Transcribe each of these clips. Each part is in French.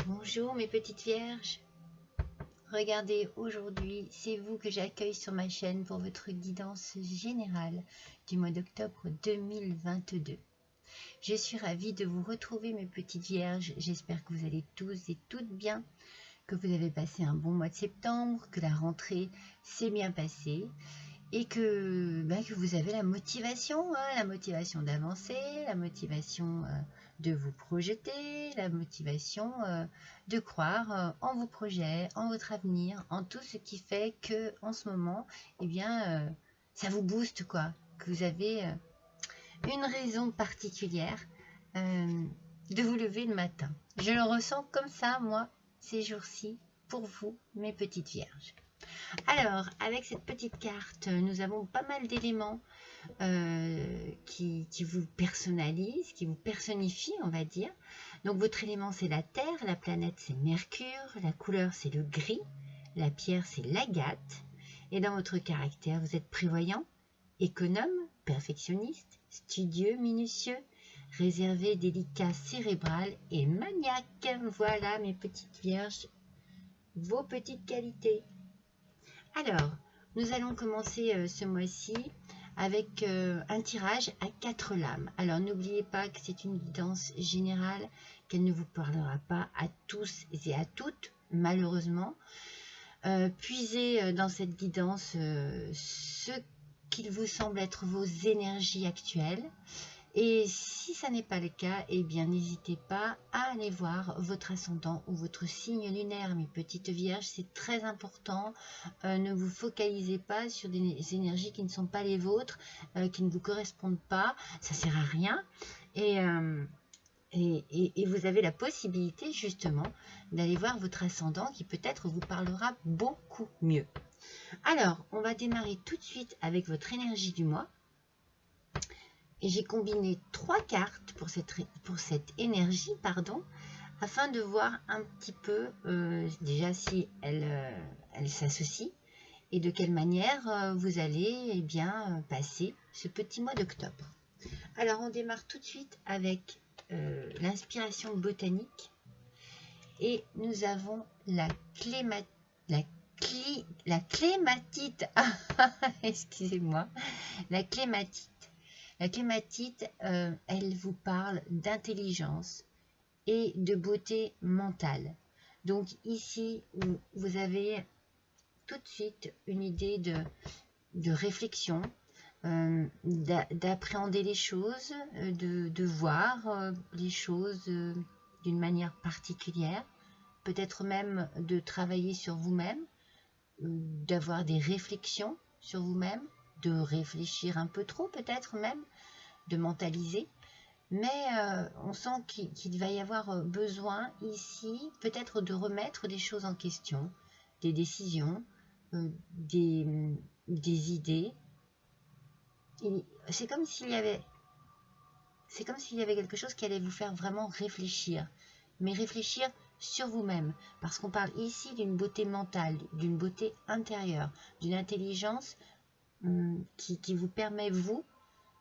Bonjour mes petites vierges, regardez, aujourd'hui c'est vous que j'accueille sur ma chaîne pour votre guidance générale du mois d'octobre 2022. Je suis ravie de vous retrouver mes petites vierges, j'espère que vous allez tous et toutes bien, que vous avez passé un bon mois de septembre, que la rentrée s'est bien passée et que vous avez la motivation d'avancer, la motivation de vous projeter, la motivation de croire en vos projets, en votre avenir, en tout ce qui fait que en ce moment, ça vous booste quoi, que vous avez une raison particulière de vous lever le matin. Je le ressens comme ça, moi, ces jours-ci, pour vous, mes petites vierges. Alors, avec cette petite carte, nous avons pas mal d'éléments qui vous personnalisent, qui vous personnifient, on va dire. Donc, votre élément, c'est la Terre, la planète, c'est Mercure, la couleur, c'est le gris, la pierre, c'est l'agate. Et dans votre caractère, vous êtes prévoyant, économe, perfectionniste, studieux, minutieux, réservé, délicat, cérébral et maniaque. Voilà, mes petites vierges, vos petites qualités. Alors, nous allons commencer ce mois-ci avec un tirage à 4 lames. Alors, n'oubliez pas que c'est une guidance générale, qu'elle ne vous parlera pas à tous et à toutes, malheureusement. Puisez dans cette guidance ce qu'il vous semble être vos énergies actuelles. Et si ça n'est pas le cas, eh bien n'hésitez pas à aller voir votre ascendant ou votre signe lunaire, mes petites vierges, c'est très important. Ne vous focalisez pas sur des énergies qui ne sont pas les vôtres, qui ne vous correspondent pas, ça ne sert à rien. Et vous avez la possibilité justement d'aller voir votre ascendant qui peut-être vous parlera beaucoup mieux. Alors, on va démarrer tout de suite avec votre énergie du mois. Et j'ai combiné 3 cartes pour cette énergie, afin de voir un petit peu déjà si elle s'associe et de quelle manière vous allez passer ce petit mois d'octobre. Alors on démarre tout de suite avec l'inspiration botanique et nous avons la clématite, excusez-moi, la clématite. La clématite, elle vous parle d'intelligence et de beauté mentale. Donc ici, vous avez tout de suite une idée de réflexion, d'appréhender les choses, de voir les choses d'une manière particulière, peut-être même de travailler sur vous-même, d'avoir des réflexions sur vous-même, de réfléchir un peu trop peut-être même, de mentaliser, mais on sent qu'il va y avoir besoin ici peut-être de remettre des choses en question, des décisions, des idées. C'est comme s'il y avait quelque chose qui allait vous faire vraiment réfléchir, mais réfléchir sur vous-même, parce qu'on parle ici d'une beauté mentale, d'une beauté intérieure, d'une intelligence qui vous permet, vous,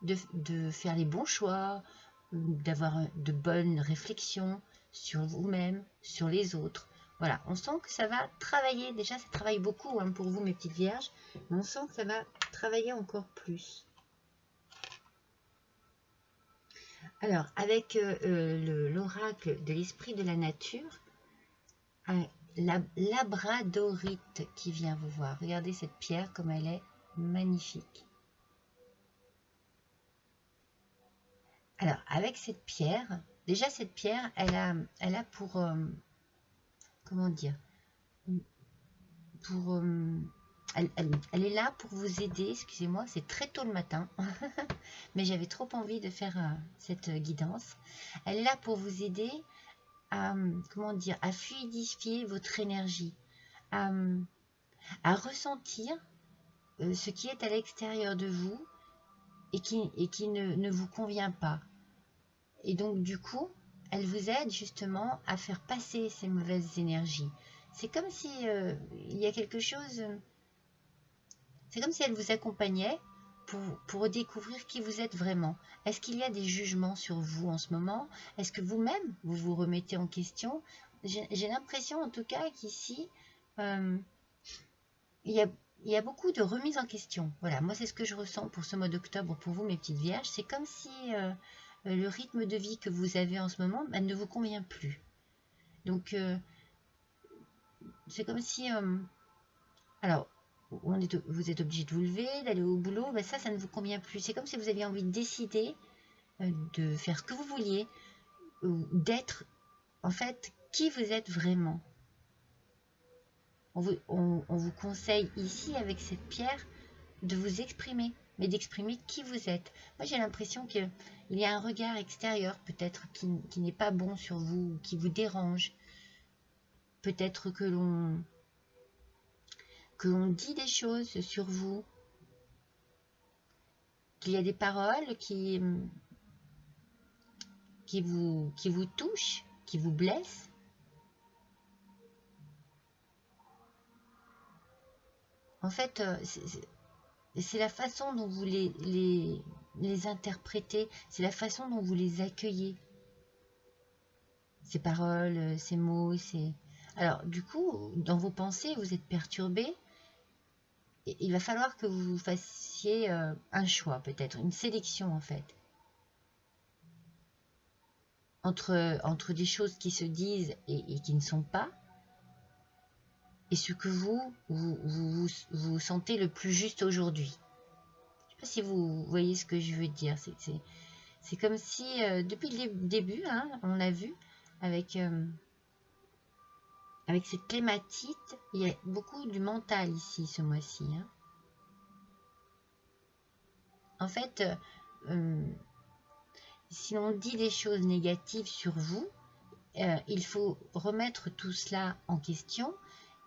de faire les bons choix, d'avoir de bonnes réflexions sur vous-même, sur les autres. Voilà, on sent que ça va travailler, déjà ça travaille beaucoup pour vous mes petites vierges, mais on sent que ça va travailler encore plus. Alors, avec l'oracle de l'esprit de la nature, la labradorite qui vient vous voir. Regardez cette pierre comme elle est magnifique. Alors, avec cette pierre, déjà cette pierre, elle a pour, comment dire, pour, elle est là pour vous aider, excusez-moi, c'est très tôt le matin, mais j'avais trop envie de faire cette guidance. Elle est là pour vous aider à, comment dire, à fluidifier votre énergie, à ressentir ce qui est à l'extérieur de vous et qui ne vous convient pas. Et donc du coup, elle vous aide justement à faire passer ces mauvaises énergies. C'est comme si il y a quelque chose, c'est comme si elle vous accompagnait pour découvrir qui vous êtes vraiment. Est-ce qu'il y a des jugements sur vous en ce moment? Est-ce que vous-même, vous vous remettez en question? j'ai l'impression en tout cas qu'ici, il y a beaucoup de remise en question. Voilà, moi c'est ce que je ressens pour ce mois d'octobre pour vous, mes petites vierges. C'est comme si le rythme de vie que vous avez en ce moment ne vous convient plus. Donc, c'est comme si... alors, vous êtes obligé de vous lever, d'aller au boulot, ben ça ne vous convient plus. C'est comme si vous aviez envie de décider de faire ce que vous vouliez, ou d'être, en fait, qui vous êtes vraiment. On vous conseille ici, avec cette pierre, de vous exprimer, mais d'exprimer qui vous êtes. Moi, j'ai l'impression qu'il y a un regard extérieur, peut-être, qui n'est pas bon sur vous, qui vous dérange. Peut-être que l'on dit des choses sur vous, qu'il y a des paroles qui vous touchent, qui vous blessent. En fait, c'est la façon dont vous les interprétez, c'est la façon dont vous les accueillez. Ces paroles, ces mots, Alors, du coup, dans vos pensées, vous êtes perturbé. Et il va falloir que vous fassiez un choix, peut-être, une sélection, en fait. Entre des choses qui se disent et qui ne sont pas, et ce que vous sentez le plus juste aujourd'hui. Je ne sais pas si vous voyez ce que je veux dire. C'est comme si, depuis le début, hein, on a vu, avec cette clématite, il y a beaucoup du mental ici, ce mois-ci. Hein. En fait, si on dit des choses négatives sur vous, il faut remettre tout cela en question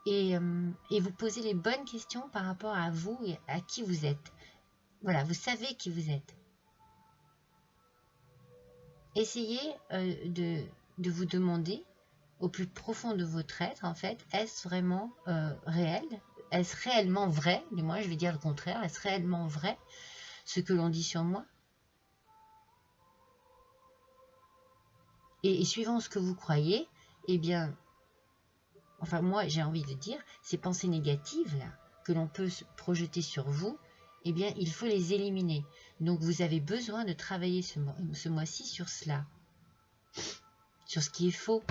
et vous poser les bonnes questions par rapport à vous et à qui vous êtes. Voilà, vous savez qui vous êtes. Essayez de vous demander au plus profond de votre être, en fait, est-ce vraiment réel? Est-ce réellement vrai? Du moins, je vais dire le contraire. Est-ce réellement vrai ce que l'on dit sur moi? Et suivant ce que vous croyez, eh bien, enfin moi j'ai envie de dire, ces pensées négatives là, que l'on peut projeter sur vous, eh bien il faut les éliminer. Donc vous avez besoin de travailler ce mois-ci sur cela, sur ce qui est faux.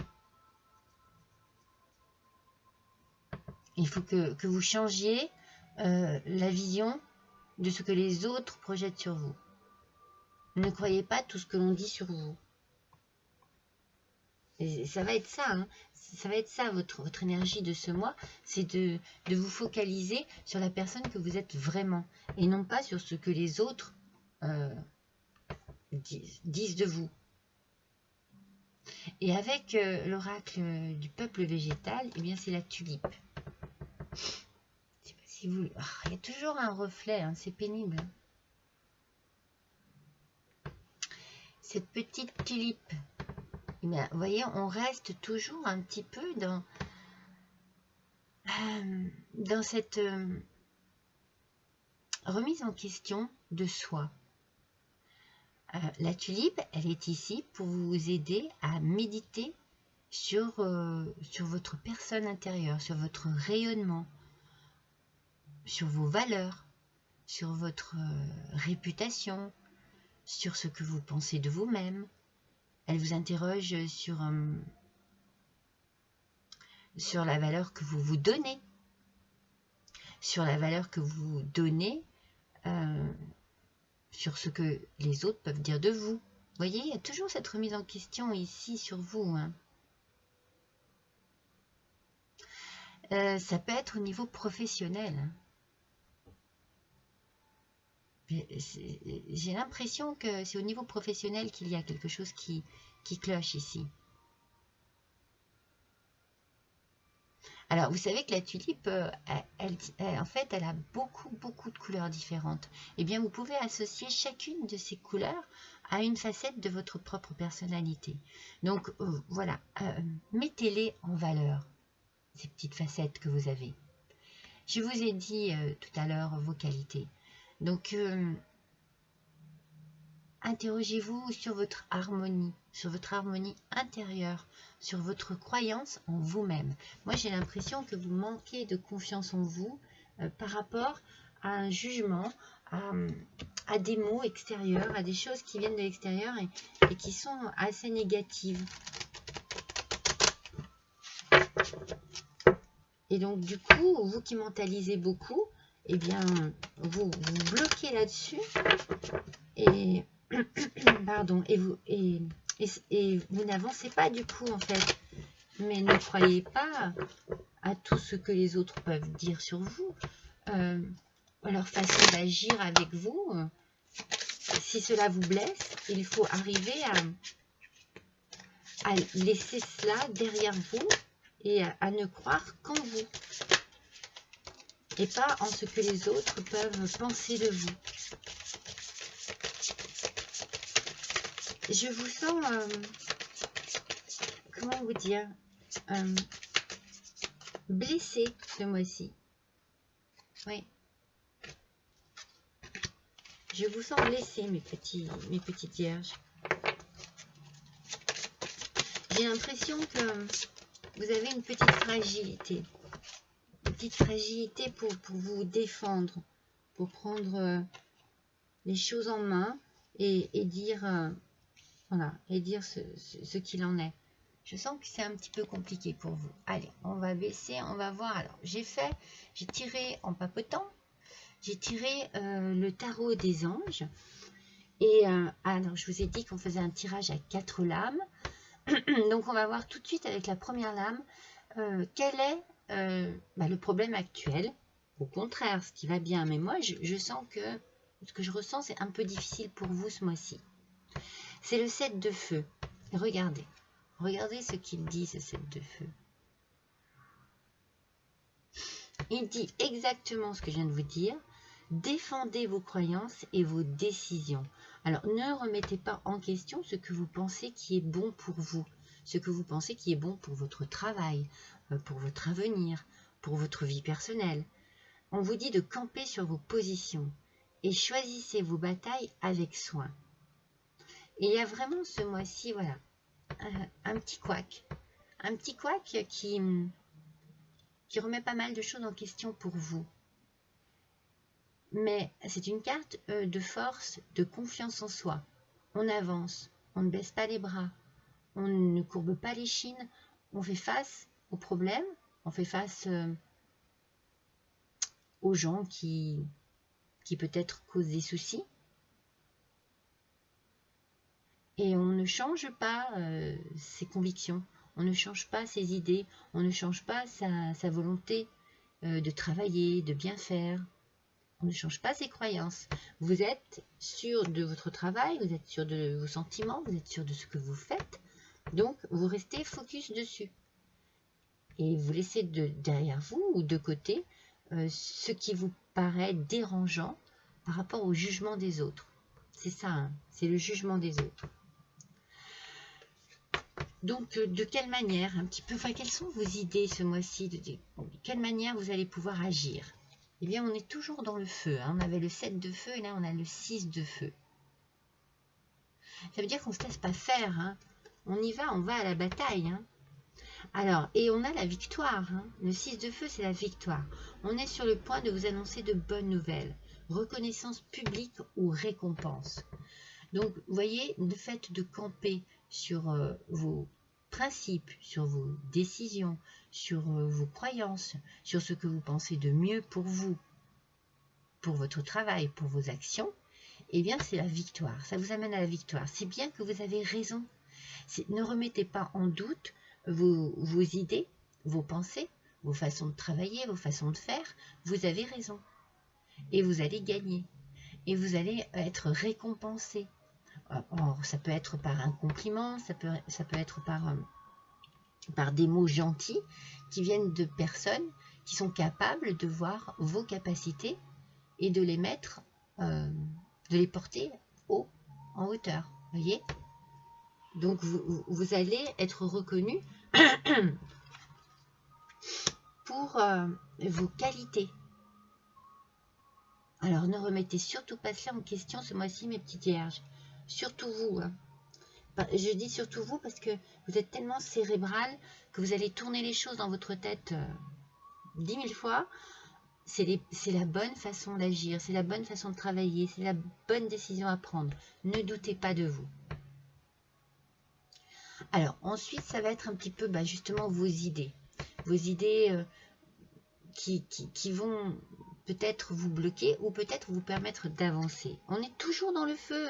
Il faut que vous changiez la vision de ce que les autres projettent sur vous. Ne croyez pas tout ce que l'on dit sur vous. Et ça va être ça, hein. Ça va être ça votre énergie de ce mois, c'est de vous focaliser sur la personne que vous êtes vraiment, et non pas sur ce que les autres disent de vous. Et avec l'oracle du peuple végétal, eh bien c'est la tulipe. Je sais pas si vous... il y a toujours un reflet, hein, c'est pénible. Cette petite tulipe, eh bien, vous voyez, on reste toujours un petit peu dans cette remise en question de soi. La tulipe, elle est ici pour vous aider à méditer sur votre personne intérieure, sur votre rayonnement, sur vos valeurs, sur votre réputation, sur ce que vous pensez de vous-même. Elle vous interroge sur la valeur que vous vous donnez, sur la valeur que vous donnez sur ce que les autres peuvent dire de vous. Vous voyez, il y a toujours cette remise en question ici sur vous. Hein. Ça peut être au niveau professionnel. J'ai l'impression que c'est au niveau professionnel qu'il y a quelque chose qui cloche ici. Alors, vous savez que la tulipe, en fait, elle a beaucoup de couleurs différentes. Eh bien, vous pouvez associer chacune de ces couleurs à une facette de votre propre personnalité. Donc, voilà, mettez-les en valeur, ces petites facettes que vous avez. Je vous ai dit tout à l'heure vos qualités. Donc, interrogez-vous sur votre harmonie, sur votre harmonie intérieure, sur votre croyance en vous-même. Moi, j'ai l'impression que vous manquez de confiance en vous par rapport à un jugement, à des mots extérieurs, à des choses qui viennent de l'extérieur et qui sont assez négatives. Et donc, du coup, vous qui mentalisez beaucoup, eh bien, vous bloquez là-dessus et, pardon, et vous n'avancez pas du coup, en fait. Mais ne croyez pas à tout ce que les autres peuvent dire sur vous, leur façon d'agir avec vous. Si cela vous blesse, il faut arriver à laisser cela derrière vous et à ne croire qu'en vous. Et pas en ce que les autres peuvent penser de vous. Je vous sens, comment vous dire, blessé ce mois-ci. Oui. Je vous sens blessé, mes petites vierges. J'ai l'impression que vous avez une petite fragilité. Une petite fragilité pour vous défendre, pour prendre les choses en main et dire, voilà, et dire ce qu'il en est. Je sens que c'est un petit peu compliqué pour vous. Allez, on va baisser, on va voir. Alors, j'ai tiré en papotant, j'ai tiré le tarot des anges. Et alors, je vous ai dit qu'on faisait un tirage à 4 lames. Donc, on va voir tout de suite avec la première lame quel est le problème actuel. Au contraire, ce qui va bien. Mais moi, je sens que ce que je ressens, c'est un peu difficile pour vous ce mois-ci. C'est le 7 de feu. Regardez. Regardez ce qu'il dit, ce 7 de feu. Il dit exactement ce que je viens de vous dire. Défendez vos croyances et vos décisions. Alors, ne remettez pas en question ce que vous pensez qui est bon pour vous, ce que vous pensez qui est bon pour votre travail, pour votre avenir, pour votre vie personnelle. On vous dit de camper sur vos positions et choisissez vos batailles avec soin. Et il y a vraiment ce mois-ci, voilà, un petit couac qui remet pas mal de choses en question pour vous. Mais c'est une carte de force, de confiance en soi. On avance, on ne baisse pas les bras, on ne courbe pas les chines, on fait face aux problèmes, on fait face aux gens qui peut-être causent des soucis. Et on ne change pas ses convictions, on ne change pas ses idées, on ne change pas sa volonté de travailler, de bien faire. On ne change pas ses croyances. Vous êtes sûr de votre travail, vous êtes sûr de vos sentiments, vous êtes sûr de ce que vous faites. Donc, vous restez focus dessus. Et vous laissez derrière vous ou de côté ce qui vous paraît dérangeant par rapport au jugement des autres. C'est ça, hein, c'est le jugement des autres. Donc, de quelle manière, un petit peu, enfin, quelles sont vos idées ce mois-ci, de quelle manière vous allez pouvoir agir? Eh bien, on est toujours dans le feu. Hein. On avait le 7 de feu et là, on a le 6 de feu. Ça veut dire qu'on ne se laisse pas faire. Hein. On y va, on va à la bataille. Hein. Alors, et on a la victoire. Hein. Le 6 de feu, c'est la victoire. On est sur le point de vous annoncer de bonnes nouvelles. Reconnaissance publique ou récompense. Donc, vous voyez, le fait de camper sur vos principes, sur vos décisions, sur vos croyances, sur ce que vous pensez de mieux pour vous, pour votre travail, pour vos actions, eh bien c'est la victoire, ça vous amène à la victoire. C'est bien que vous avez raison. Ne remettez pas en doute vos idées, vos pensées, vos façons de travailler, vos façons de faire. Vous avez raison. Et vous allez gagner. Et vous allez être récompensé. Or, ça peut être par un compliment, ça peut être par des mots gentils qui viennent de personnes qui sont capables de voir vos capacités et de les mettre, de les porter haut, en hauteur. Voyez? Donc, vous allez être reconnu pour vos qualités. Alors, ne remettez surtout pas cela en question ce mois-ci, mes petites vierges. Surtout vous. Hein. Je dis surtout vous parce que vous êtes tellement cérébral que vous allez tourner les choses dans votre tête 10 000 fois. C'est la bonne façon d'agir, c'est la bonne façon de travailler, c'est la bonne décision à prendre. Ne doutez pas de vous. Alors, ensuite, ça va être un petit peu justement vos idées. Vos idées qui vont peut-être vous bloquer ou peut-être vous permettre d'avancer. On est toujours dans le feu.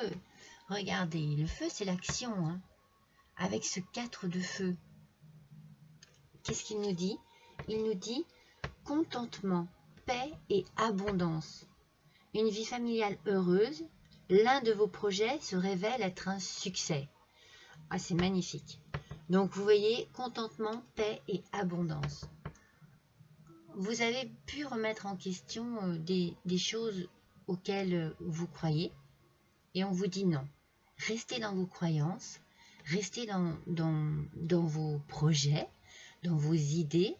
Regardez, le feu, c'est l'action. Hein. Avec ce 4 de feu, qu'est-ce qu'il nous dit? Il nous dit contentement, paix et abondance. Une vie familiale heureuse, l'un de vos projets se révèle être un succès. Ah, c'est magnifique. Donc, vous voyez, contentement, paix et abondance. Vous avez pu remettre en question des choses auxquelles vous croyez et on vous dit non. Restez dans vos croyances, restez dans vos projets, dans vos idées.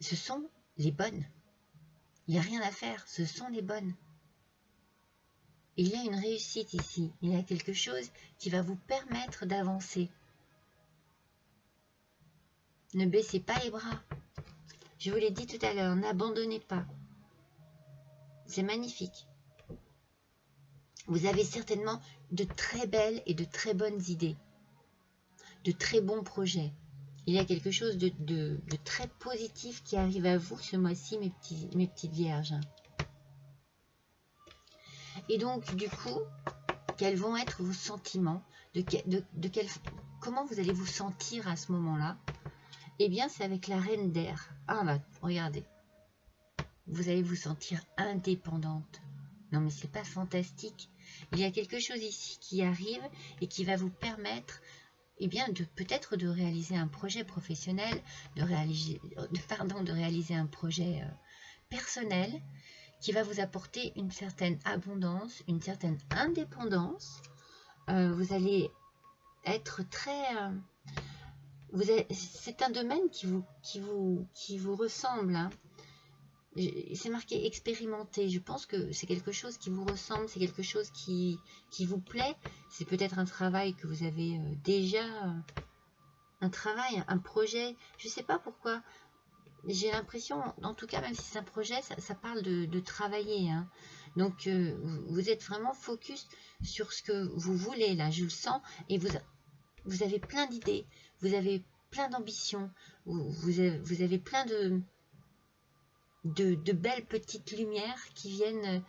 Ce sont les bonnes. Il n'y a rien à faire, ce sont les bonnes. Il y a une réussite ici, il y a quelque chose qui va vous permettre d'avancer. Ne baissez pas les bras. Je vous l'ai dit tout à l'heure, n'abandonnez pas. C'est magnifique. Vous avez certainement de très belles et de très bonnes idées, de très bons projets. Il y a quelque chose de très positif qui arrive à vous ce mois-ci, mes petites vierges. Et donc, du coup, quels vont être vos sentiments? Comment vous allez vous sentir à ce moment-là? Eh bien, c'est avec la reine d'air. Ah, regardez. Vous allez vous sentir indépendante. Non, mais c'est pas fantastique. Il y a quelque chose ici qui arrive et qui va vous permettre, eh bien, peut-être de réaliser un projet professionnel, de réaliser un projet personnel qui va vous apporter une certaine abondance, une certaine indépendance. Vous allez être très... c'est un domaine qui vous ressemble. Hein. C'est marqué expérimenter. Je pense que c'est quelque chose qui vous ressemble, c'est quelque chose qui vous plaît. C'est peut-être un travail que vous avez déjà, un travail, un projet. Je ne sais pas pourquoi. J'ai l'impression, en tout cas, même si c'est un projet, ça parle de travailler. Hein. Donc, vous êtes vraiment focus sur ce que vous voulez, là, je le sens. Et vous avez plein d'idées, vous avez plein d'ambitions, vous avez plein de belles petites lumières qui viennent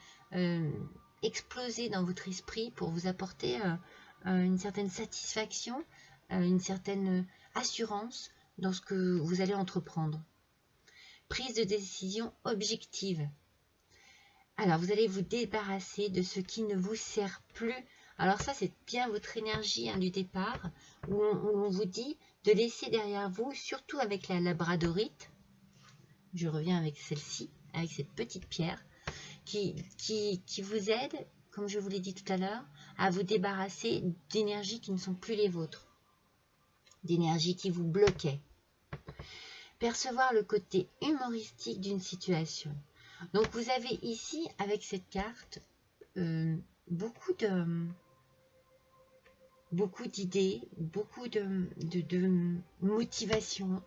exploser dans votre esprit pour vous apporter une certaine satisfaction, une certaine assurance dans ce que vous allez entreprendre. Prise de décision objective. Alors, vous allez vous débarrasser de ce qui ne vous sert plus. Alors ça, c'est bien votre énergie du départ, où on vous dit de laisser derrière vous, surtout avec la labradorite. Je reviens avec celle-ci, avec cette petite pierre, qui vous aide, comme je vous l'ai dit tout à l'heure, à vous débarrasser d'énergies qui ne sont plus les vôtres, d'énergies qui vous bloquaient. Percevoir le côté humoristique d'une situation. Donc vous avez ici, avec cette carte, beaucoup d'idées, beaucoup de motivation,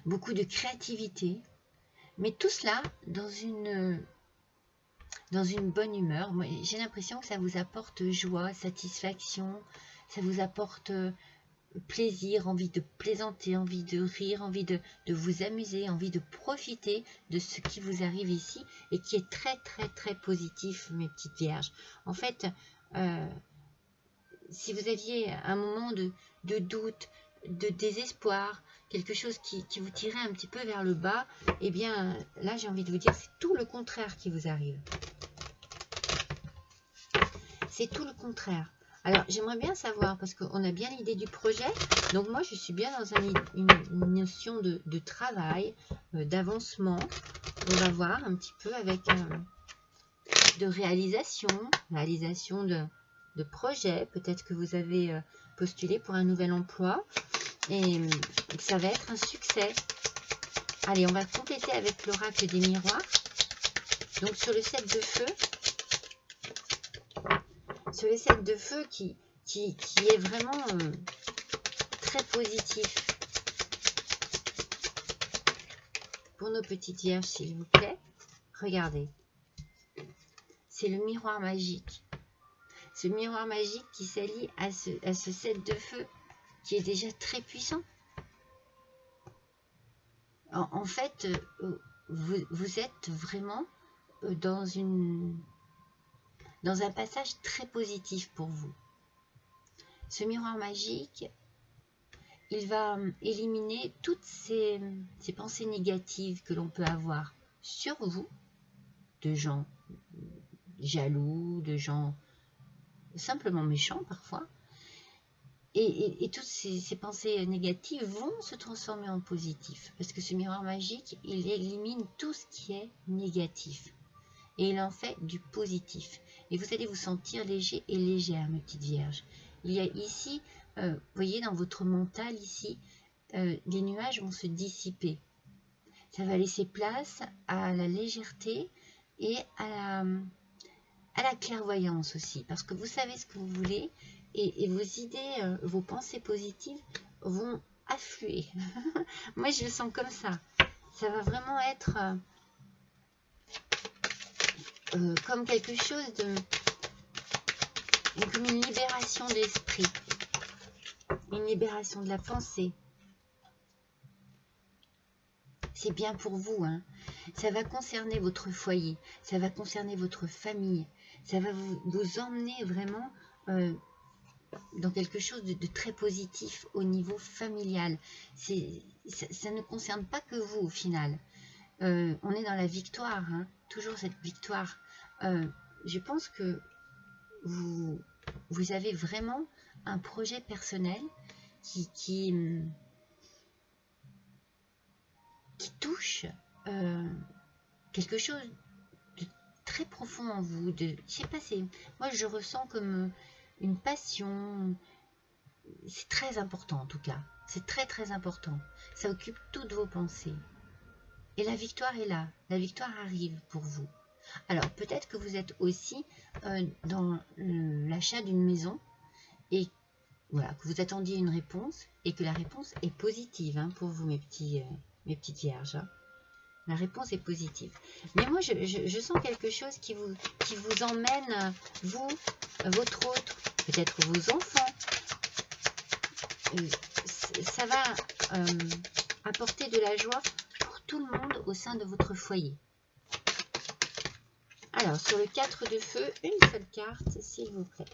beaucoup de créativité, mais tout cela dans une bonne humeur. J'ai l'impression que ça vous apporte joie, satisfaction, ça vous apporte plaisir, envie de plaisanter, envie de rire, envie de vous amuser, envie de profiter de ce qui vous arrive ici et qui est très très très positif, mes petites vierges. En fait, si vous aviez un moment de doute, de désespoir, quelque chose qui vous tirait un petit peu vers le bas, eh bien là j'ai envie de vous dire c'est tout le contraire qui vous arrive. C'est tout le contraire. Alors, j'aimerais bien savoir, parce qu'on a bien l'idée du projet, donc moi, je suis bien dans une notion de travail, d'avancement. On va voir un petit peu avec de réalisation de projet. Peut-être que vous avez postulé pour un nouvel emploi et ça va être un succès. Allez, on va compléter avec l'oracle des miroirs. Donc, sur le 7 de feu, sur les 7 de feu qui est vraiment très positif. Pour nos petites vierges, s'il vous plaît, regardez. C'est le miroir magique. Ce miroir magique qui s'allie à ce 7 de feu qui est déjà très puissant. En fait, vous êtes vraiment dans un passage très positif pour vous. Ce miroir magique, il va éliminer toutes ces pensées négatives que l'on peut avoir sur vous, de gens jaloux, de gens simplement méchants parfois. Et toutes ces pensées négatives vont se transformer en positif. Parce que ce miroir magique, il élimine tout ce qui est négatif. Et il en fait du positif. Et vous allez vous sentir léger et légère, mes petites vierges. Il y a ici, vous voyez, dans votre mental ici, les nuages vont se dissiper. Ça va laisser place à la légèreté et à la clairvoyance aussi. Parce que vous savez ce que vous voulez. Et vos idées, vos pensées positives vont affluer. Moi, je le sens comme ça. Ça va vraiment être comme quelque chose comme une libération de l'esprit. Une libération de la pensée. C'est bien pour vous, hein. Ça va concerner votre foyer. Ça va concerner votre famille. Ça va vous emmener vraiment... dans quelque chose de très positif au niveau familial. Ça ne concerne pas que vous au final. On est dans la victoire, hein, toujours cette victoire. Je pense que vous avez vraiment un projet personnel qui touche quelque chose de très profond en vous. Je sais pas, moi je ressens comme une passion. C'est très important en tout cas. C'est très très important. Ça occupe toutes vos pensées. Et la victoire est là. La victoire arrive pour vous. Alors peut-être que vous êtes aussi dans l'achat d'une maison et voilà, que vous attendiez une réponse et que la réponse est positive, hein, pour vous mes petites vierges. Hein. La réponse est positive. Mais moi je sens quelque chose qui vous emmène, vous, votre autre, peut-être vos enfants. Ça va apporter de la joie pour tout le monde au sein de votre foyer. Alors, sur le 4 de feu, une seule carte, s'il vous plaît.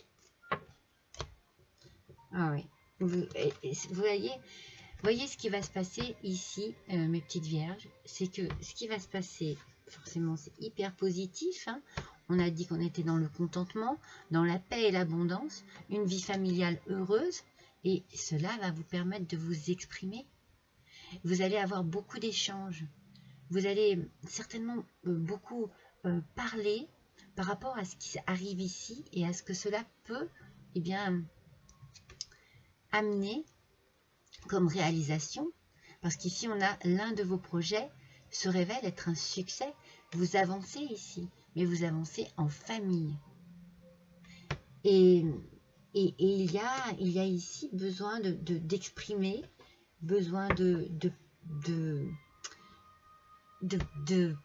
Ah oui. Vous voyez ce qui va se passer ici, mes petites vierges. C'est que ce qui va se passer, forcément, c'est hyper positif. Hein. On a dit qu'on était dans le contentement, dans la paix et l'abondance, une vie familiale heureuse. Et cela va vous permettre de vous exprimer. Vous allez avoir beaucoup d'échanges. Vous allez certainement beaucoup parler par rapport à ce qui arrive ici et à ce que cela peut amener comme réalisation. Parce qu'ici, on a l'un de vos projets se révèle être un succès. Vous avancez ici, mais vous avancez en famille. Et il y a ici besoin d'exprimer, besoin de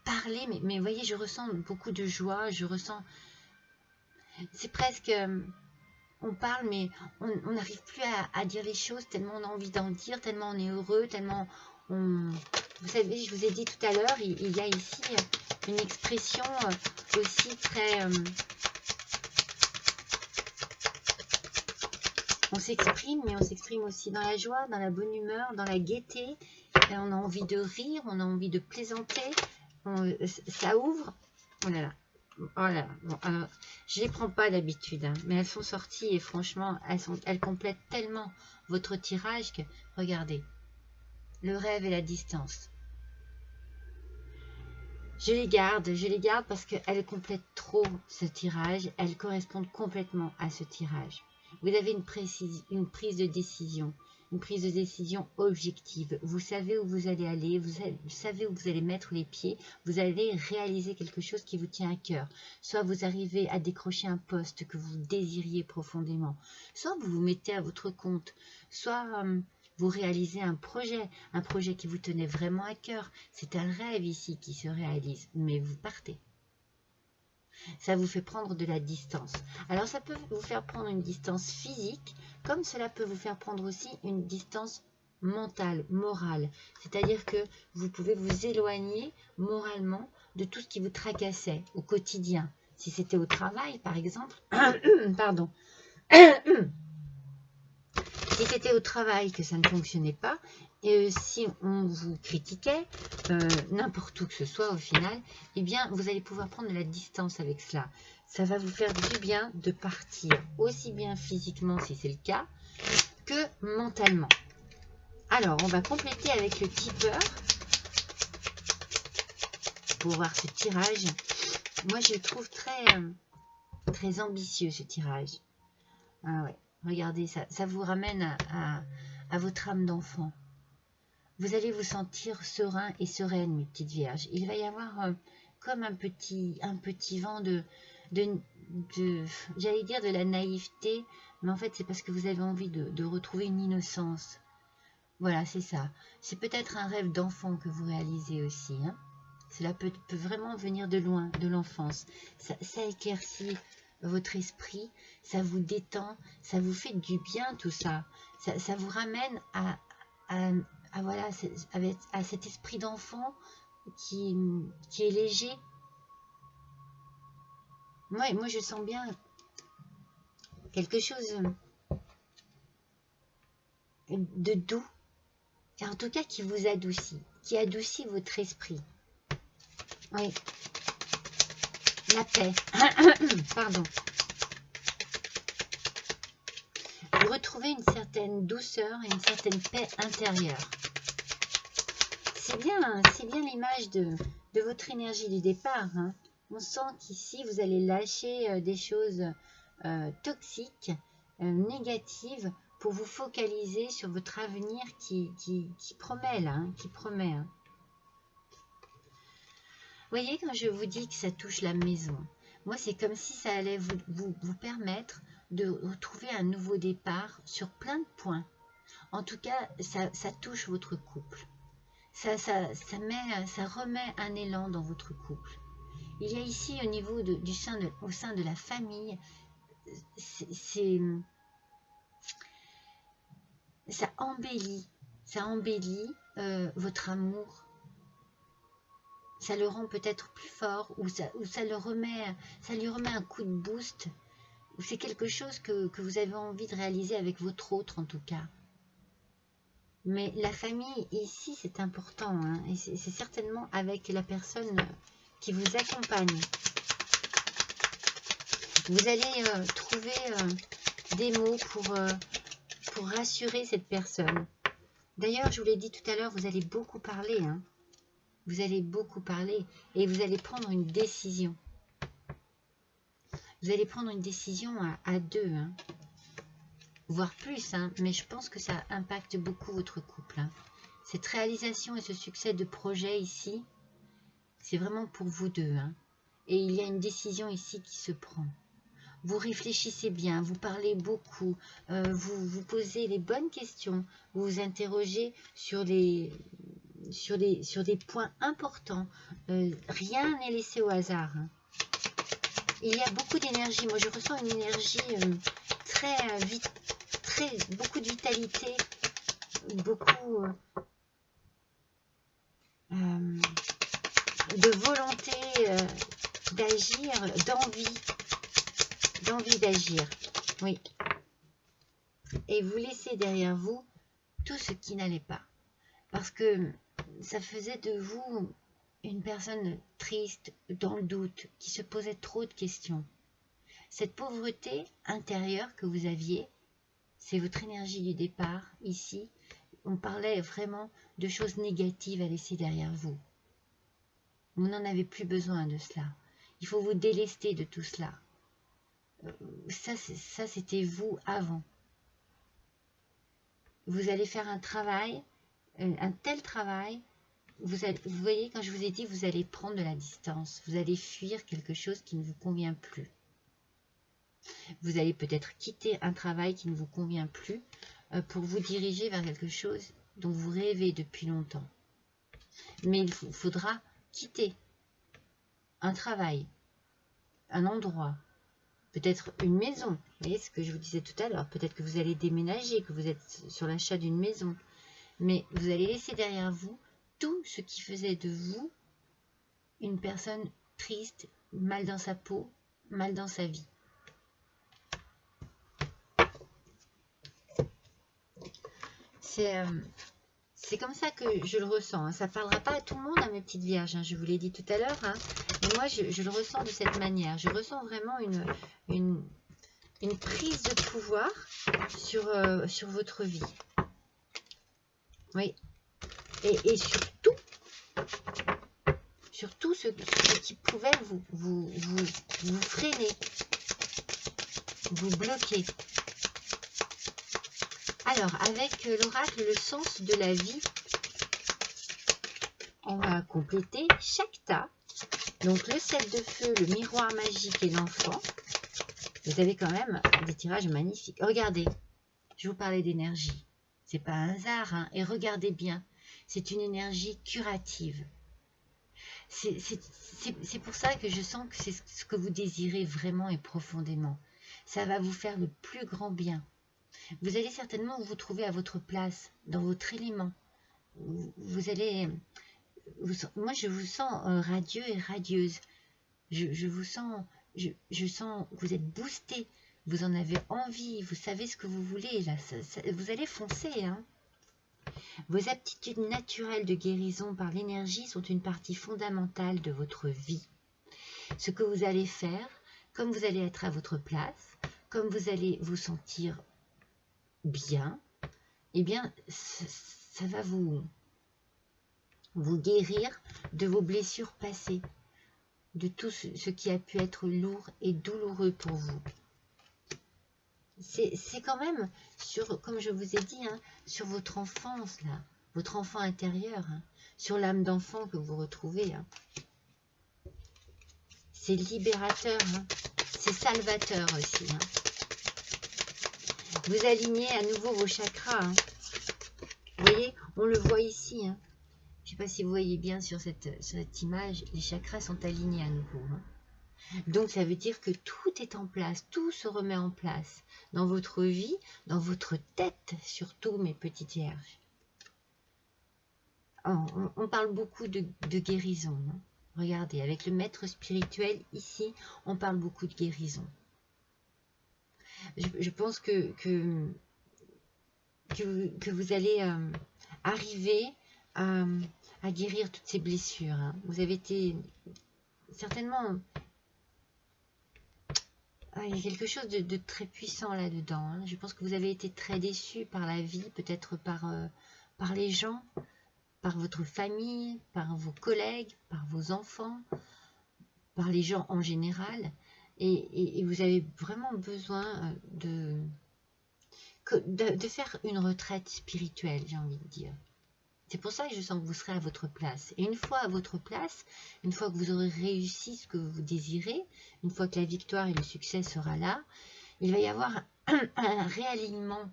parler, mais vous voyez, je ressens beaucoup de joie, je ressens, c'est presque, on parle, mais on n'arrive plus à dire les choses, tellement on a envie d'en dire, tellement on est heureux, tellement vous savez, je vous ai dit tout à l'heure, il y a ici une expression aussi très... on s'exprime, mais on s'exprime aussi dans la joie, dans la bonne humeur, dans la gaieté. Et on a envie de rire, on a envie de plaisanter. Ça ouvre. Oh là là. Oh là là. Bon, alors, je ne les prends pas d'habitude, hein, mais elles sont sorties et franchement, elles complètent tellement votre tirage que, regardez, le rêve et la distance. Je les garde parce qu'elles complètent trop ce tirage. Elles correspondent complètement à ce tirage. Vous avez une prise de décision, une prise de décision objective. Vous savez où vous allez aller, vous savez où vous allez mettre les pieds, vous allez réaliser quelque chose qui vous tient à cœur. Soit vous arrivez à décrocher un poste que vous désiriez profondément, soit vous vous mettez à votre compte, soit vous réalisez un projet qui vous tenait vraiment à cœur. C'est un rêve ici qui se réalise, mais vous partez. Ça vous fait prendre de la distance. Alors ça peut vous faire prendre une distance physique, comme cela peut vous faire prendre aussi une distance mentale, morale. C'est-à-dire que vous pouvez vous éloigner moralement de tout ce qui vous tracassait au quotidien. Si c'était au travail, par exemple, pardon. Si c'était au travail que ça ne fonctionnait pas, et si on vous critiquait, n'importe où que ce soit au final, eh bien, vous allez pouvoir prendre de la distance avec cela. Ça va vous faire du bien de partir, aussi bien physiquement si c'est le cas, que mentalement. Alors, on va compléter avec le tipeur pour voir ce tirage. Moi, je le trouve très ambitieux, ce tirage. Ah ouais, regardez, ça vous ramène à votre âme d'enfant. Vous allez vous sentir serein et sereine, mes petites vierges. Il va y avoir comme un petit vent j'allais dire de la naïveté, mais en fait c'est parce que vous avez envie de retrouver une innocence. Voilà, c'est ça. C'est peut-être un rêve d'enfant que vous réalisez aussi. Hein. Cela peut vraiment venir de loin, de l'enfance. Ça éclaircit votre esprit, ça vous détend, ça vous fait du bien tout ça. Ça vous ramène voilà, à cet esprit d'enfant qui est léger. Moi, je sens bien quelque chose de doux, et en tout cas qui vous adoucit, qui adoucit votre esprit. Oui, la paix. Pardon. Vous retrouvez une certaine douceur et une certaine paix intérieure. C'est bien l'image de votre énergie du départ. Hein. On sent qu'ici, vous allez lâcher des choses toxiques, négatives, pour vous focaliser sur votre avenir qui promet là, hein, qui promet. Hein. Vous voyez, quand je vous dis que ça touche la maison, moi, c'est comme si ça allait vous permettre de retrouver un nouveau départ sur plein de points. En tout cas, ça touche votre couple. Ça remet un élan dans votre couple. Il y a ici au niveau au sein de la famille, ça embellit votre amour. Ça le rend peut-être plus fort, ou ça lui remet un coup de boost. C'est quelque chose que vous avez envie de réaliser avec votre autre en tout cas. Mais la famille, ici, c'est important. Hein, et c'est certainement avec la personne qui vous accompagne. Vous allez trouver des mots pour rassurer cette personne. D'ailleurs, je vous l'ai dit tout à l'heure, vous allez beaucoup parler. Hein. Vous allez beaucoup parler et vous allez prendre une décision. Vous allez prendre une décision à deux. Hein. Voire plus, hein, mais je pense que ça impacte beaucoup votre couple. Hein. Cette réalisation et ce succès de projet ici, c'est vraiment pour vous deux. Hein. Et il y a une décision ici qui se prend. Vous réfléchissez bien, vous parlez beaucoup, vous posez les bonnes questions, vous vous interrogez sur des points importants. Rien n'est laissé au hasard. Hein. Il y a beaucoup d'énergie. Moi, je ressens une énergie beaucoup de vitalité, beaucoup de volonté d'agir, d'envie d'agir. Oui. Et vous laissez derrière vous tout ce qui n'allait pas. Parce que ça faisait de vous une personne triste, dans le doute, qui se posait trop de questions. Cette pauvreté intérieure que vous aviez, c'est votre énergie du départ, ici. On parlait vraiment de choses négatives à laisser derrière vous. Vous n'en avez plus besoin de cela. Il faut vous délester de tout cela. Ça c'était vous avant. vous allez faire un travail, un tel travail, vous voyez, quand je vous ai dit, vous allez prendre de la distance, vous allez fuir quelque chose qui ne vous convient plus. Vous allez peut-être quitter un travail qui ne vous convient plus pour vous diriger vers quelque chose dont vous rêvez depuis longtemps. Mais il faudra quitter un travail, un endroit, peut-être une maison. Vous voyez ce que je vous disais tout à l'heure. Peut-être que vous allez déménager, que vous êtes sur l'achat d'une maison. Mais vous allez laisser derrière vous tout ce qui faisait de vous une personne triste, mal dans sa peau, mal dans sa vie. C'est comme ça que je le ressens. Hein. Ça ne parlera pas à tout le monde, mes petites vierges. Hein. Je vous l'ai dit tout à l'heure. Hein. Mais moi, je le ressens de cette manière. Je ressens vraiment une prise de pouvoir sur votre vie. Oui. Et surtout ce qui pouvait vous freiner, vous bloquer. Alors, avec l'oracle, le sens de la vie, on va compléter Shakta. Donc, le 7 de feu, le miroir magique et l'enfant. Vous avez quand même des tirages magnifiques. Regardez, je vous parlais d'énergie. C'est pas un hasard, hein. Et regardez bien, c'est une énergie curative. C'est pour ça que je sens que c'est ce que vous désirez vraiment et profondément. Ça va vous faire le plus grand bien. Vous allez certainement vous trouver à votre place, dans votre élément. Vous allez... moi, je vous sens radieux et radieuse. Je vous sens... Je sens que vous êtes boosté. Vous en avez envie. Vous savez ce que vous voulez. Là, vous allez foncer. Hein. Vos aptitudes naturelles de guérison par l'énergie sont une partie fondamentale de votre vie. Ce que vous allez faire, comme vous allez être à votre place, comme vous allez vous sentir bien, eh bien, ça va vous guérir de vos blessures passées, de tout ce qui a pu être lourd et douloureux pour vous. C'est quand même, comme je vous ai dit, hein, sur votre enfance, là, votre enfant intérieur, hein, sur l'âme d'enfant que vous retrouvez. Hein. C'est libérateur, hein, c'est salvateur aussi. Hein. Vous alignez à nouveau vos chakras. Hein. Vous voyez, on le voit ici. Hein. Je ne sais pas si vous voyez bien sur cette image, les chakras sont alignés à nouveau. Hein. Donc, ça veut dire que tout est en place, tout se remet en place dans votre vie, dans votre tête, surtout, mes petites vierges. On parle beaucoup de guérison. Hein. Regardez, avec le maître spirituel, ici, on parle beaucoup de guérison. Je pense que vous allez arriver à guérir toutes ces blessures. Hein. Vous avez été certainement... il y a quelque chose de très puissant là-dedans. Hein. Je pense que vous avez été très déçus par la vie, peut-être par les gens, par votre famille, par vos collègues, par vos enfants, par les gens en général. Et vous avez vraiment besoin de faire une retraite spirituelle, j'ai envie de dire. C'est pour ça que je sens que vous serez à votre place. Et une fois à votre place, une fois que vous aurez réussi ce que vous désirez, une fois que la victoire et le succès sera là, il va y avoir un réalignement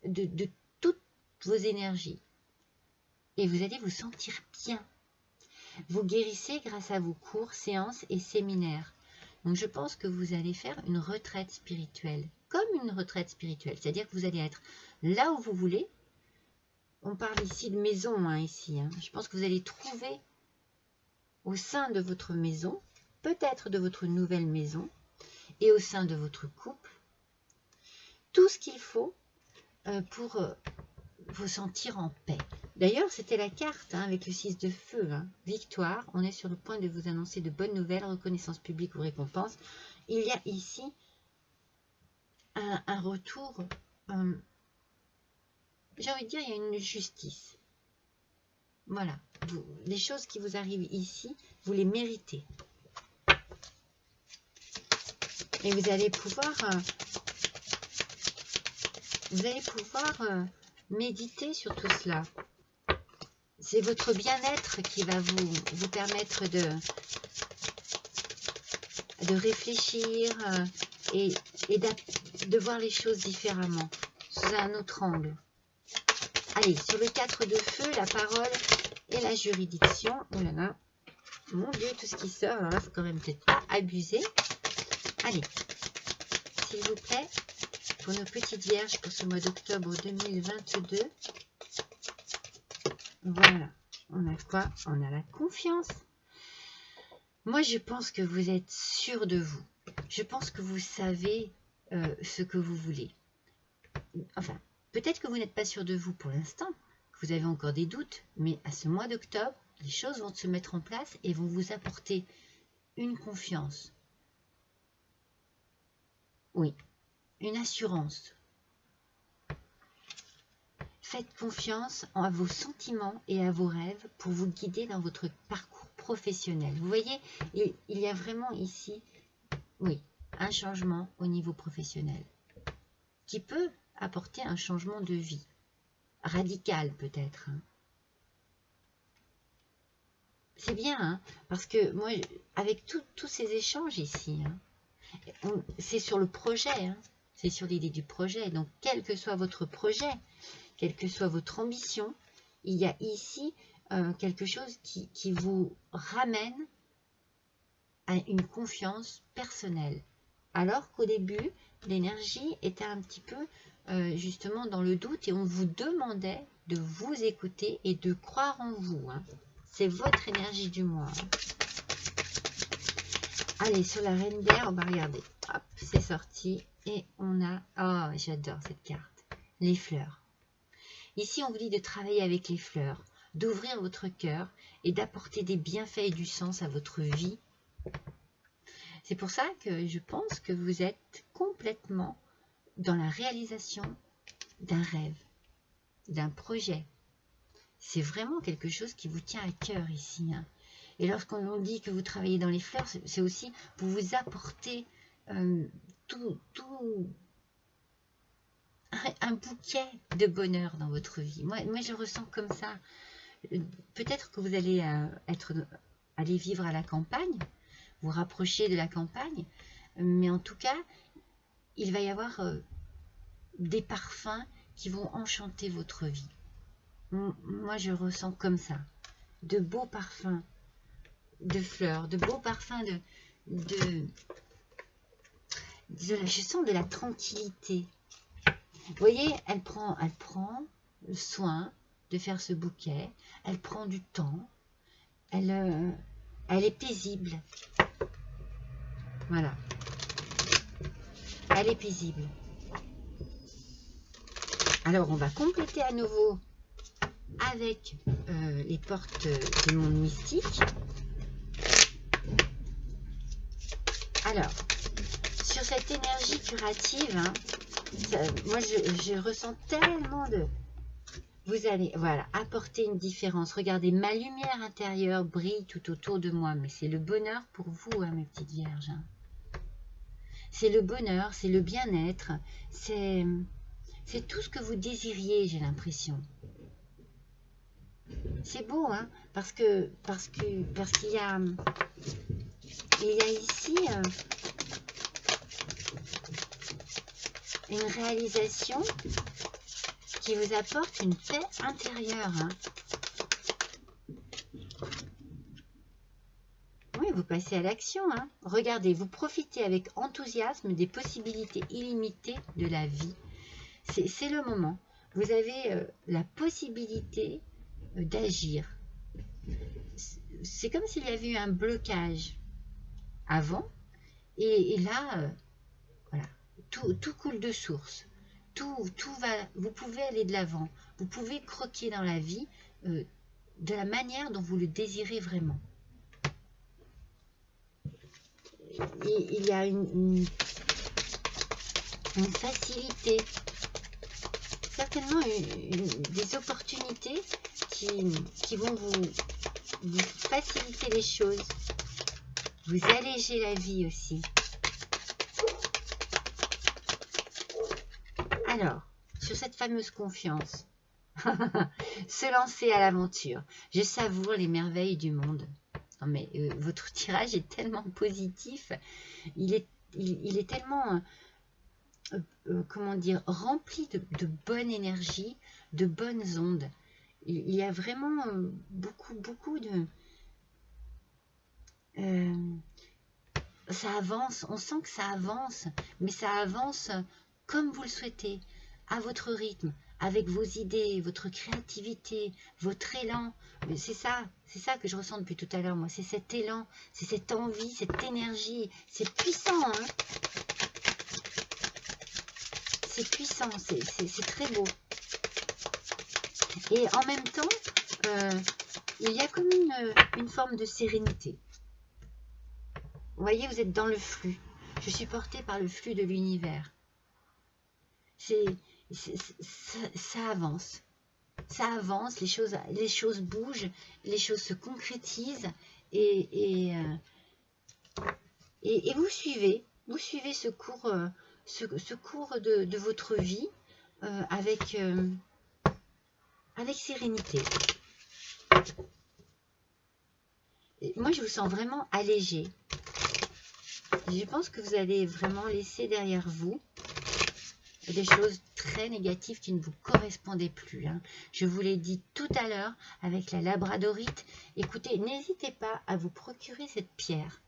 de toutes vos énergies. Et vous allez vous sentir bien. Vous guérissez grâce à vos cours, séances et séminaires. Donc je pense que vous allez faire une retraite spirituelle, comme une retraite spirituelle. C'est-à-dire que vous allez être là où vous voulez. On parle ici de maison, hein, ici. Hein. Je pense que vous allez trouver au sein de votre maison, peut-être de votre nouvelle maison, et au sein de votre couple, tout ce qu'il faut pour vous sentir en paix. D'ailleurs, c'était la carte hein, avec le 6 de feu. Hein. Victoire, on est sur le point de vous annoncer de bonnes nouvelles, reconnaissance publique ou récompense. Il y a ici un retour... j'ai envie de dire, il y a une justice. Voilà. Les choses qui vous arrivent ici, vous les méritez. Et vous allez pouvoir vous allez pouvoir méditer sur tout cela. C'est votre bien-être qui va vous permettre de réfléchir et de voir les choses différemment, sous un autre angle. Allez, sur le 4 de feu, la parole et la juridiction. Oh là là, mon Dieu, tout ce qui sort. Alors là, il faut quand même peut-être pas abuser. Allez, s'il vous plaît, pour nos petites vierges pour ce mois d'octobre 2022. Voilà, on a quoi? On a la confiance. Moi, je pense que vous êtes sûr de vous. Je pense que vous savez ce que vous voulez. Enfin, peut-être que vous n'êtes pas sûr de vous pour l'instant, que vous avez encore des doutes, mais à ce mois d'octobre, les choses vont se mettre en place et vont vous apporter une confiance. Oui, une assurance. Faites confiance à vos sentiments et à vos rêves pour vous guider dans votre parcours professionnel. Vous voyez, il y a vraiment ici, oui, un changement au niveau professionnel qui peut apporter un changement de vie, radical peut-être. C'est bien, hein, parce que moi, avec tous ces échanges ici, hein, c'est sur le projet, hein, c'est sur l'idée du projet. Donc, quel que soit votre projet, quelle que soit votre ambition, il y a ici quelque chose qui vous ramène à une confiance personnelle. Alors qu'au début, l'énergie était un petit peu justement dans le doute et on vous demandait de vous écouter et de croire en vous. Hein. C'est votre énergie du mois. Hein. Allez, sur la reine d'air, on va regarder. Hop, c'est sorti. Et on a... Oh, j'adore cette carte. Les fleurs. Ici, on vous dit de travailler avec les fleurs, d'ouvrir votre cœur et d'apporter des bienfaits et du sens à votre vie. C'est pour ça que je pense que vous êtes complètement dans la réalisation d'un rêve, d'un projet. C'est vraiment quelque chose qui vous tient à cœur ici. Hein. Et lorsqu'on dit que vous travaillez dans les fleurs, c'est aussi pour vous apporter un bouquet de bonheur dans votre vie. Moi, je ressens comme ça. Peut-être que vous allez aller vivre à la campagne, vous rapprocher de la campagne, mais en tout cas, il va y avoir des parfums qui vont enchanter votre vie. Moi, je ressens comme ça. De beaux parfums de fleurs, de beaux parfums je sens de la tranquillité. Vous voyez, elle prend le soin de faire ce bouquet, elle prend du temps, elle est paisible. Voilà. Elle est paisible. Alors, on va compléter à nouveau avec les portes du monde mystique. Alors, sur cette énergie curative, hein, moi je ressens tellement de... Vous allez, voilà, apporter une différence. Regardez, ma lumière intérieure brille tout autour de moi, mais c'est le bonheur pour vous, hein, mes petites vierges. Hein. C'est le bonheur, c'est le bien-être, c'est tout ce que vous désiriez, j'ai l'impression. C'est beau, hein, parce qu'il y a ici une réalisation qui vous apporte une paix intérieure. Hein. Oui, vous passez à l'action. Hein. Regardez, vous profitez avec enthousiasme des possibilités illimitées de la vie. C'est le moment. Vous avez la possibilité d'agir. C'est comme s'il y avait eu un blocage avant. Et là, voilà, tout coule de source. Tout va, vous pouvez aller de l'avant. Vous pouvez croquer dans la vie de la manière dont vous le désirez vraiment. Et il y a une facilité, certainement des opportunités qui vont vous faciliter les choses, vous alléger la vie aussi. Alors, sur cette fameuse confiance. Se lancer à l'aventure. Je savoure les merveilles du monde. Non mais votre tirage est tellement positif. Il est tellement, comment dire, rempli de bonne énergie, de bonnes ondes. Il y a vraiment beaucoup de... ça avance, on sent que ça avance, mais ça avance comme vous le souhaitez, à votre rythme, avec vos idées, votre créativité, votre élan. C'est ça que je ressens depuis tout à l'heure, moi. C'est cet élan, c'est cette envie, cette énergie. C'est puissant, hein. C'est puissant, c'est très beau. Et en même temps, il y a comme une forme de sérénité. Vous voyez, vous êtes dans le flux. Je suis portée par le flux de l'univers. Ça avance. Ça avance, les choses bougent, les choses se concrétisent et vous suivez ce cours, de votre vie avec sérénité. Et moi, je vous sens vraiment allégé. Je pense que vous allez vraiment laisser derrière vous des choses très négatives qui ne vous correspondaient plus. Hein. Je vous l'ai dit tout à l'heure avec la labradorite. Écoutez, n'hésitez pas à vous procurer cette pierre.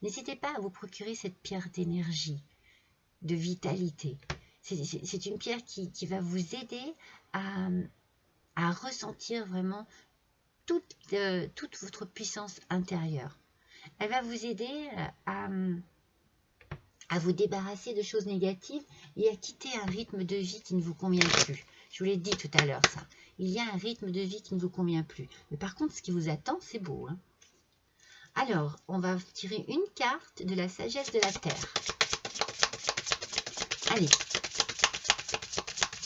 N'hésitez pas à vous procurer cette pierre d'énergie, de vitalité. C'est une pierre qui va vous aider à ressentir vraiment toute votre puissance intérieure. Elle va vous aider à vous débarrasser de choses négatives et à quitter un rythme de vie qui ne vous convient plus. Je vous l'ai dit tout à l'heure, ça. Il y a un rythme de vie qui ne vous convient plus. Mais par contre, ce qui vous attend, c'est beau. Hein. Alors, on va tirer une carte de la sagesse de la Terre. Allez.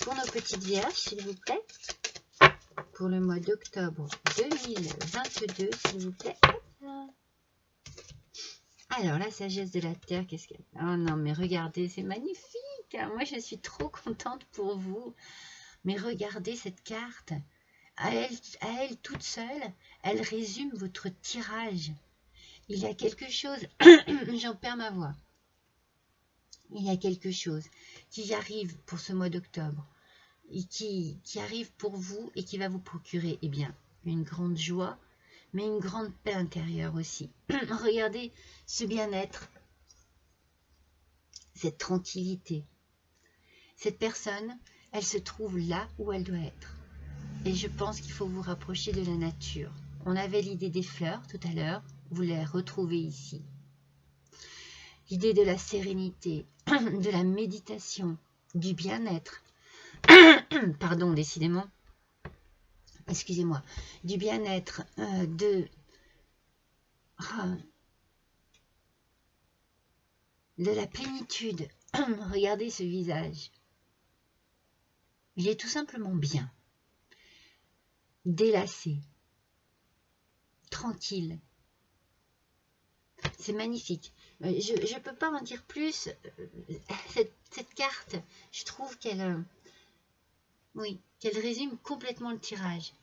Pour nos petites vierges, s'il vous plaît. Pour le mois d'octobre 2022, s'il vous plaît. Alors, la sagesse de la Terre, qu'est-ce qu'elle... Oh non, mais regardez, c'est magnifique. Moi, je suis trop contente pour vous. Mais regardez cette carte. À elle toute seule, elle résume votre tirage. Il y a quelque chose... J'en perds ma voix. Il y a quelque chose qui arrive pour ce mois d'octobre. Et qui arrive pour vous et qui va vous procurer, eh bien, une grande joie, mais une grande paix intérieure aussi. Regardez ce bien-être, cette tranquillité. Cette personne, elle se trouve là où elle doit être. Et je pense qu'il faut vous rapprocher de la nature. On avait l'idée des fleurs tout à l'heure, vous les retrouvez ici. L'idée de la sérénité, de la méditation, du bien-être. Pardon, décidément. Excusez-moi. Du bien-être, de la plénitude. Regardez ce visage. Il est tout simplement bien. Délassé. Tranquille. C'est magnifique. Je ne peux pas en dire plus. Cette carte, je trouve qu'elle résume complètement le tirage.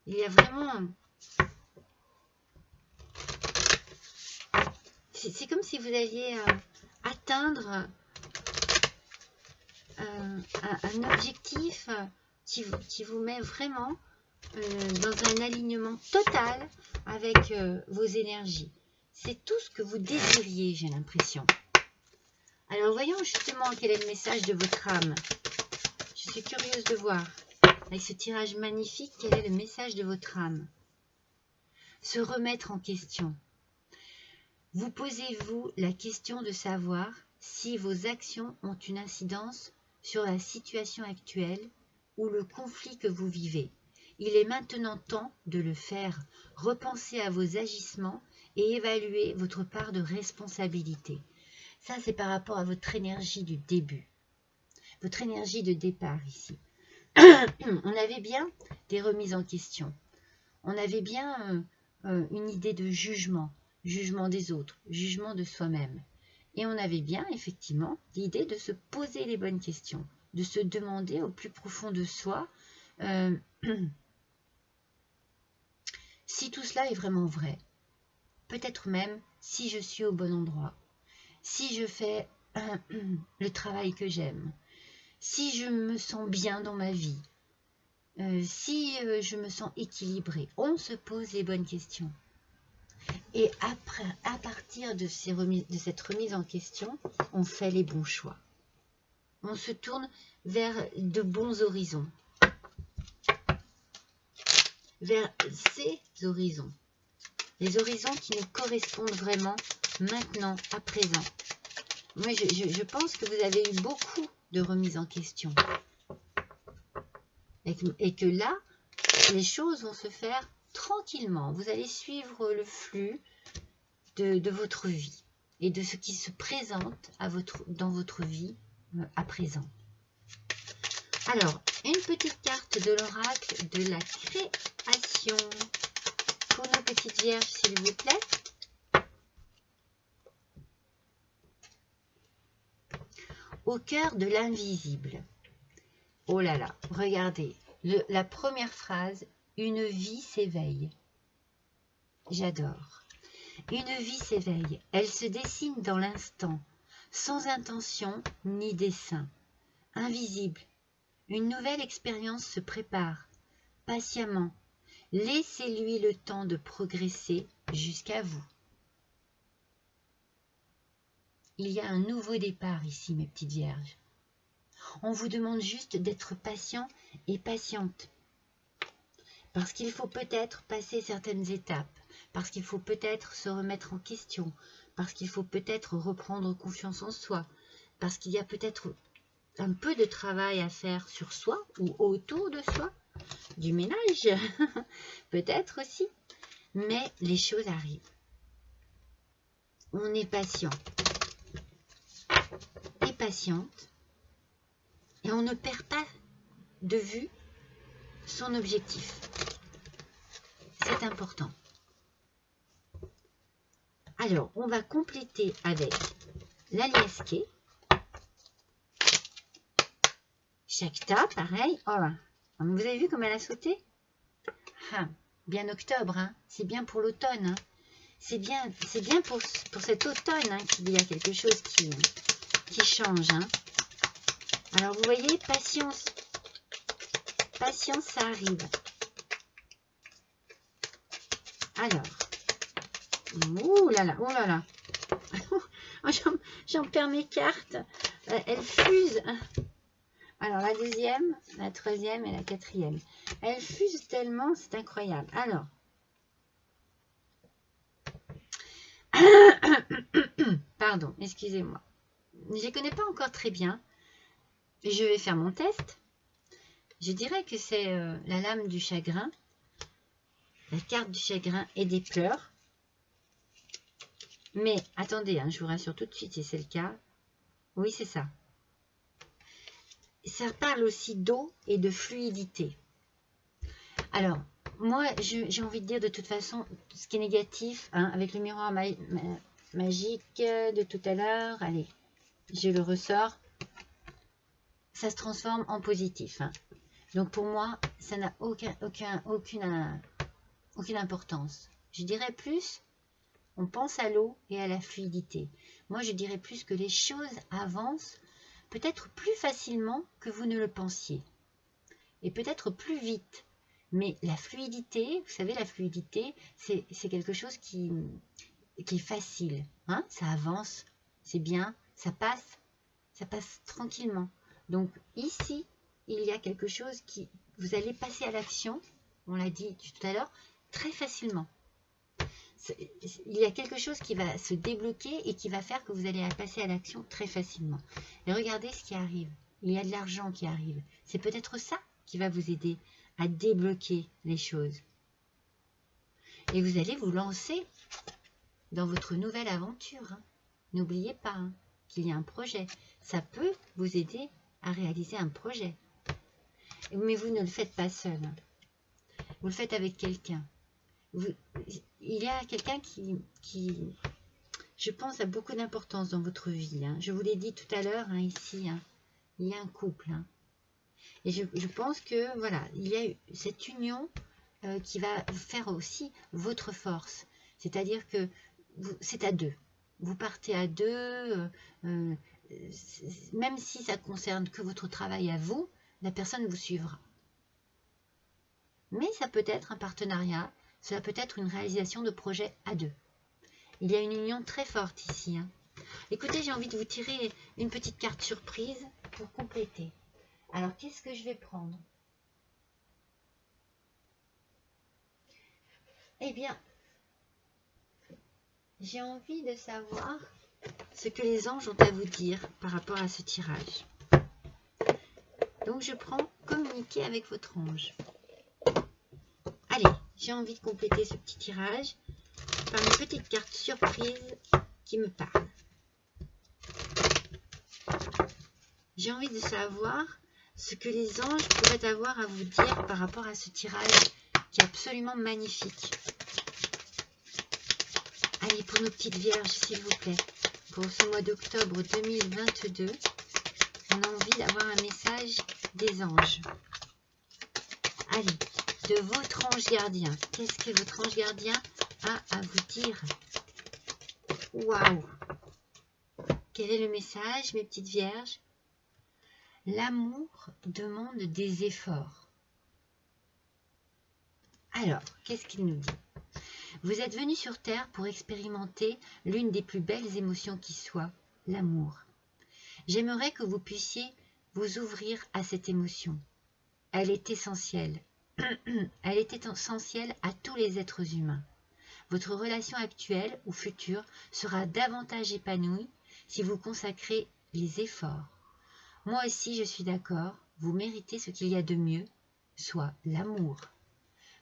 Il y a vraiment... C'est comme si vous alliez atteindre un objectif qui vous met vraiment dans un alignement total avec vos énergies. C'est tout ce que vous désiriez, j'ai l'impression. Alors, voyons justement quel est le message de votre âme. Je suis curieuse de voir, avec ce tirage magnifique, quel est le message de votre âme. Se remettre en question. Vous posez-vous la question de savoir si vos actions ont une incidence sur la situation actuelle ou le conflit que vous vivez. Il est maintenant temps de le faire. Repensez à vos agissements et évaluez votre part de responsabilité. Ça, c'est par rapport à votre énergie du début. Votre énergie de départ ici. On avait bien des remises en question. On avait bien une idée de jugement. Jugement des autres, jugement de soi-même. Et on avait bien, effectivement, l'idée de se poser les bonnes questions. de se demander au plus profond de soi si tout cela est vraiment vrai. Peut-être même si je suis au bon endroit, si je fais le travail que j'aime, si je me sens bien dans ma vie, si je me sens équilibrée. On se pose les bonnes questions. Et après, à partir de cette remise en question, on fait les bons choix. On se tourne vers de bons horizons, vers ces horizons, les horizons qui nous correspondent vraiment maintenant, à présent. Moi, je pense que vous avez eu beaucoup de remises en question et que là, les choses vont se faire tranquillement. Vous allez suivre le flux de votre vie et de ce qui se présente dans votre vie à présent. Alors, une petite carte de l'oracle de la création pour nos petites vierges, s'il vous plaît. Au cœur de l'invisible. Oh là là, regardez, la première phrase, une vie s'éveille. J'adore. Une vie s'éveille, elle se dessine dans l'instant, sans intention ni dessein. Invisible, une nouvelle expérience se prépare, patiemment. Laissez-lui le temps de progresser jusqu'à vous. Il y a un nouveau départ ici, mes petites vierges. On vous demande juste d'être patient et patiente. Parce qu'il faut peut-être passer certaines étapes, parce qu'il faut peut-être se remettre en question, parce qu'il faut peut-être reprendre confiance en soi, parce qu'il y a peut-être un peu de travail à faire sur soi ou autour de soi, du ménage, peut-être aussi, mais les choses arrivent. On est patient et patiente et on ne perd pas de vue son objectif. C'est important. Alors, on va compléter avec l'Aliasqué. Shakta, pareil. Oh, vous avez vu comme elle a sauté? Ah, bien octobre, hein. C'est bien pour l'automne. Hein. C'est bien pour cet automne hein, qu'il y a quelque chose qui change. Hein. Alors, vous voyez, patience. Patience, ça arrive. Alors, ouh là là, oh là là. J'en perds mes cartes. Elles fusent. Alors, la deuxième, la troisième et la quatrième. Elles fusent tellement, c'est incroyable. Alors, pardon, excusez-moi. Je ne les connais pas encore très bien. Je vais faire mon test. Je dirais que c'est la lame du chagrin, la carte du chagrin et des pleurs. Mais attendez, hein, je vous rassure tout de suite si c'est le cas. Oui, c'est ça. Ça parle aussi d'eau et de fluidité. Alors, moi, j'ai envie de dire de toute façon, ce qui est négatif, hein, avec le miroir magique de tout à l'heure, allez, je le ressors, ça se transforme en positif. Hein. Donc pour moi, ça n'a aucune importance. Je dirais plus, on pense à l'eau et à la fluidité. Moi, je dirais plus que les choses avancent peut-être plus facilement que vous ne le pensiez. Et peut-être plus vite. Mais la fluidité, vous savez, la fluidité, c'est quelque chose qui est facile. Hein, ça avance, c'est bien, ça passe tranquillement. Donc ici, il y a quelque chose qui... Vous allez passer à l'action, on l'a dit tout à l'heure, très facilement. Il y a quelque chose qui va se débloquer et qui va faire que vous allez passer à l'action très facilement. Et regardez ce qui arrive. Il y a de l'argent qui arrive. C'est peut-être ça qui va vous aider à débloquer les choses. Et vous allez vous lancer dans votre nouvelle aventure. Hein. N'oubliez pas hein, qu'il y a un projet. Ça peut vous aider à réaliser un projet. Mais vous ne le faites pas seul. Hein. Vous le faites avec quelqu'un. Il y a quelqu'un qui, je pense, a beaucoup d'importance dans votre vie. Hein. Je vous l'ai dit tout à l'heure, hein, ici. Hein. il y a un couple. Hein. Et je pense que, voilà, il y a cette union qui va faire aussi votre force. C'est-à-dire que c'est à deux. Vous partez à deux, même si ça concerne que votre travail à vous, la personne vous suivra. Mais ça peut être un partenariat, cela peut être une réalisation de projet à deux. Il y a une union très forte ici. Hein. Écoutez, j'ai envie de vous tirer une petite carte surprise pour compléter. Alors, qu'est-ce que je vais prendre? Eh bien, j'ai envie de savoir ce que les anges ont à vous dire par rapport à ce tirage. Donc, je prends communiquer avec votre ange. Allez, j'ai envie de compléter ce petit tirage par une petite carte surprise qui me parle. J'ai envie de savoir ce que les anges pourraient avoir à vous dire par rapport à ce tirage qui est absolument magnifique. Allez, pour nos petites vierges, s'il vous plaît, pour ce mois d'octobre 2022, on a envie d'avoir un message des anges. Allez, de votre ange gardien. Qu'est-ce que votre ange gardien a à vous dire? Waouh! Quel est le message, mes petites vierges? L'amour demande des efforts. Alors, qu'est-ce qu'il nous dit? Vous êtes venu sur Terre pour expérimenter l'une des plus belles émotions qui soit, l'amour. J'aimerais que vous puissiez vous ouvrir à cette émotion. Elle est essentielle. Elle est essentielle à tous les êtres humains. Votre relation actuelle ou future sera davantage épanouie si vous consacrez les efforts. Moi aussi, je suis d'accord, vous méritez ce qu'il y a de mieux, soit l'amour.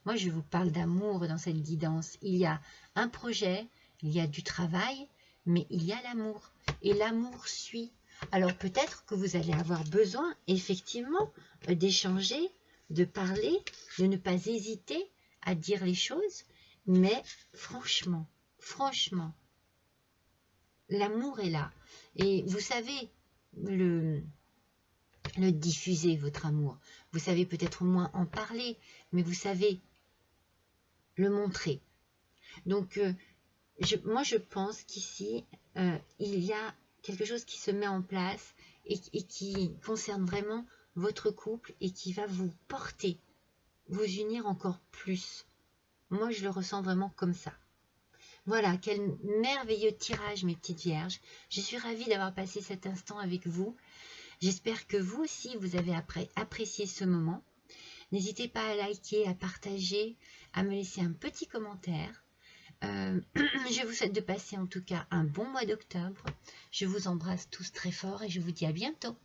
Moi, je vous parle d'amour dans cette guidance. Il y a un projet, il y a du travail, mais il y a l'amour. Et l'amour suit. Alors peut-être que vous allez avoir besoin, effectivement, d'échanger, de parler, de ne pas hésiter à dire les choses. Mais franchement, l'amour est là. Et vous savez, le diffuser, votre amour. Vous savez peut-être moins en parler, mais vous savez le montrer. Donc, moi, je pense qu'ici, il y a quelque chose qui se met en place et qui concerne vraiment votre couple et qui va vous porter, vous unir encore plus. Moi, je le ressens vraiment comme ça. Voilà, quel merveilleux tirage, mes petites vierges. Je suis ravie d'avoir passé cet instant avec vous. J'espère que vous aussi, vous avez apprécié ce moment. N'hésitez pas à liker, à partager, à me laisser un petit commentaire. Je vous souhaite de passer en tout cas un bon mois d'octobre. Je vous embrasse tous très fort et je vous dis à bientôt.